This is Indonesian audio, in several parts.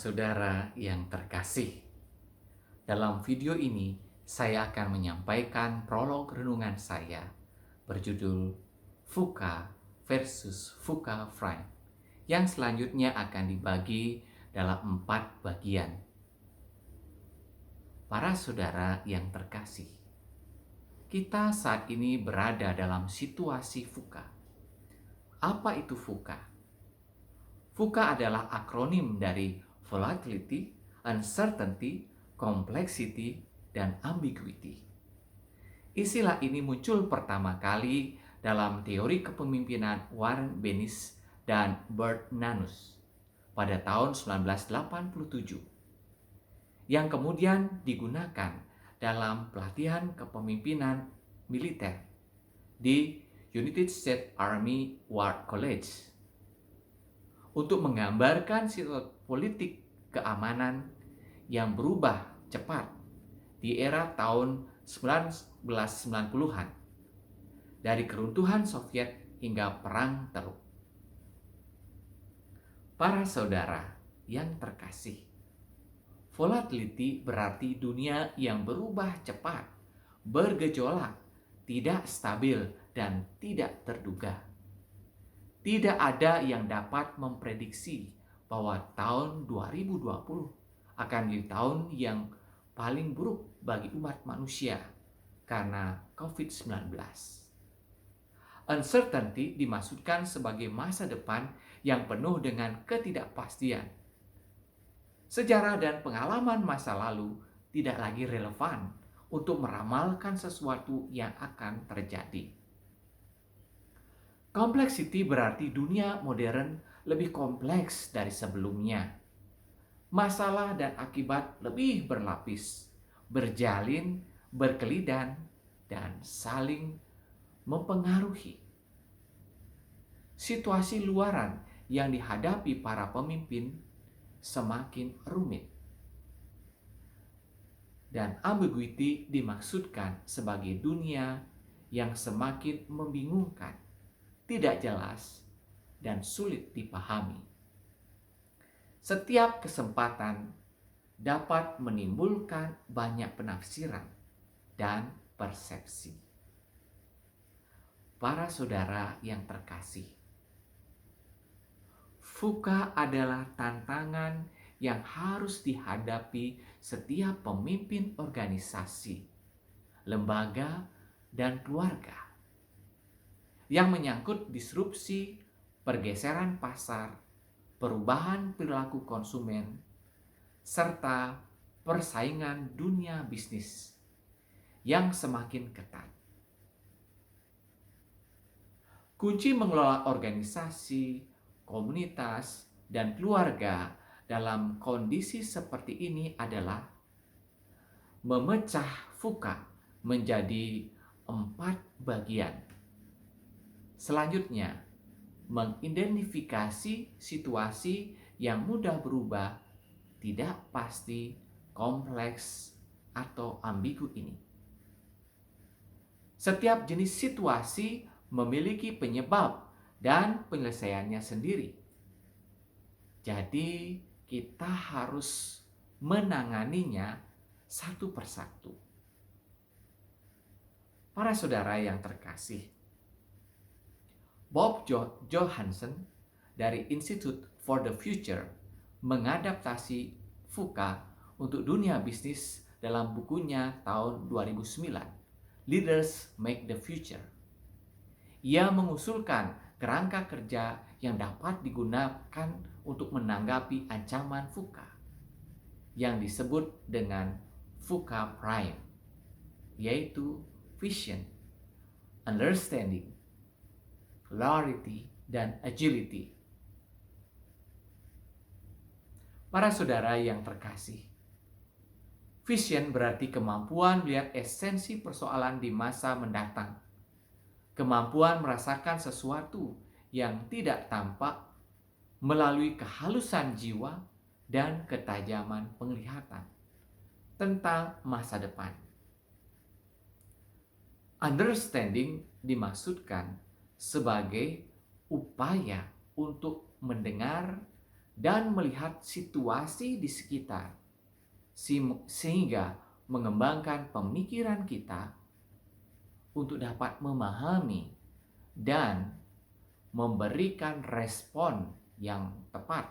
saudara yang terkasih, dalam video ini saya akan menyampaikan prolog renungan saya berjudul VUCA versus VUCA Prime yang selanjutnya akan dibagi dalam 4 bagian. Para saudara yang terkasih, kita saat ini berada dalam situasi VUCA. Apa itu VUCA? VUCA adalah akronim dari Volatility, Uncertainty, Complexity, dan Ambiguity. Istilah ini muncul pertama kali dalam teori kepemimpinan Warren Bennis dan Bert Nanus pada tahun 1987, yang kemudian digunakan dalam pelatihan kepemimpinan militer di United States Army War College untuk menggambarkan situasi politik keamanan yang berubah cepat di era tahun 1990-an, dari keruntuhan Soviet hingga Perang Teluk. Para saudara yang terkasih, volatility berarti dunia yang berubah cepat, bergejolak, tidak stabil, dan tidak terduga. Tidak ada yang dapat memprediksi bahwa tahun 2020 akan menjadi tahun yang paling buruk bagi umat manusia karena COVID-19. Uncertainty dimaksudkan sebagai masa depan yang penuh dengan ketidakpastian. Sejarah dan pengalaman masa lalu tidak lagi relevan untuk meramalkan sesuatu yang akan terjadi. Complexity berarti dunia modern lebih kompleks dari sebelumnya. Masalah dan akibat lebih berlapis, berjalin, berkelidan, dan saling mempengaruhi. Situasi luaran yang dihadapi para pemimpin semakin rumit. Dan ambiguity dimaksudkan sebagai dunia yang semakin membingungkan, tidak jelas, dan sulit dipahami. Setiap kesempatan dapat menimbulkan banyak penafsiran dan persepsi. Para saudara yang terkasih, VUCA adalah tantangan yang harus dihadapi setiap pemimpin organisasi, lembaga, dan keluarga, yang menyangkut disrupsi, pergeseran pasar, perubahan perilaku konsumen, serta persaingan dunia bisnis yang semakin ketat. Kunci mengelola organisasi, komunitas, dan keluarga dalam kondisi seperti ini adalah memecah VUCA menjadi 4 bagian. Selanjutnya, mengidentifikasi situasi yang mudah berubah, tidak pasti, kompleks, atau ambigu ini. Setiap jenis situasi memiliki penyebab dan penyelesaiannya sendiri. Jadi, kita harus menanganinya satu persatu. Para saudara yang terkasih, Bob Johansen dari Institute for the Future mengadaptasi VUCA untuk dunia bisnis dalam bukunya tahun 2009, Leaders Make the Future. Ia mengusulkan kerangka kerja yang dapat digunakan untuk menanggapi ancaman VUCA yang disebut dengan VUCA Prime, yaitu vision, understanding, clarity, dan agility. Para saudara yang terkasih, vision berarti kemampuan melihat esensi persoalan di masa mendatang, kemampuan merasakan sesuatu yang tidak tampak melalui kehalusan jiwa dan ketajaman penglihatan tentang masa depan. Understanding dimaksudkan sebagai upaya untuk mendengar dan melihat situasi di sekitar, sehingga mengembangkan pemikiran kita untuk dapat memahami dan memberikan respon yang tepat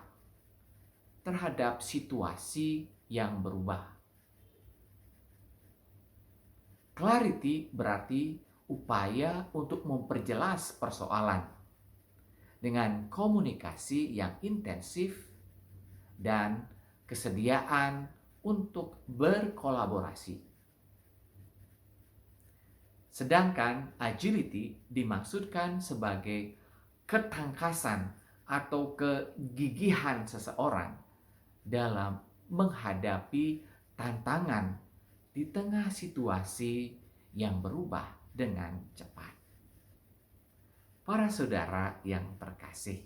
terhadap situasi yang berubah. Clarity berarti upaya untuk memperjelas persoalan dengan komunikasi yang intensif dan kesediaan untuk berkolaborasi. Sedangkan agility dimaksudkan sebagai ketangkasan atau kegigihan seseorang dalam menghadapi tantangan di tengah situasi yang berubah dengan cepat. Para saudara yang terkasih,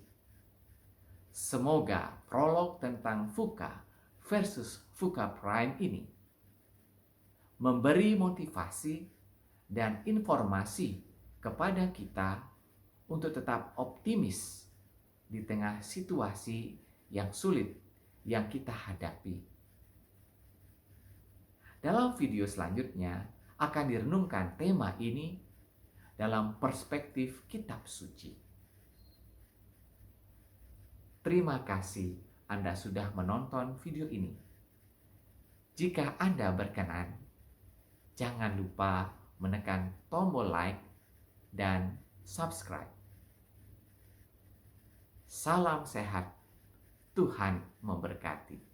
semoga prolog tentang VUCA versus VUCA Prime ini memberi motivasi dan informasi kepada kita untuk tetap optimis di tengah situasi yang sulit yang kita hadapi. Dalam video selanjutnya akan direnungkan tema ini dalam perspektif kitab suci. Terima kasih Anda sudah menonton video ini. Jika Anda berkenan, jangan lupa menekan tombol like dan subscribe. Salam sehat, Tuhan memberkati.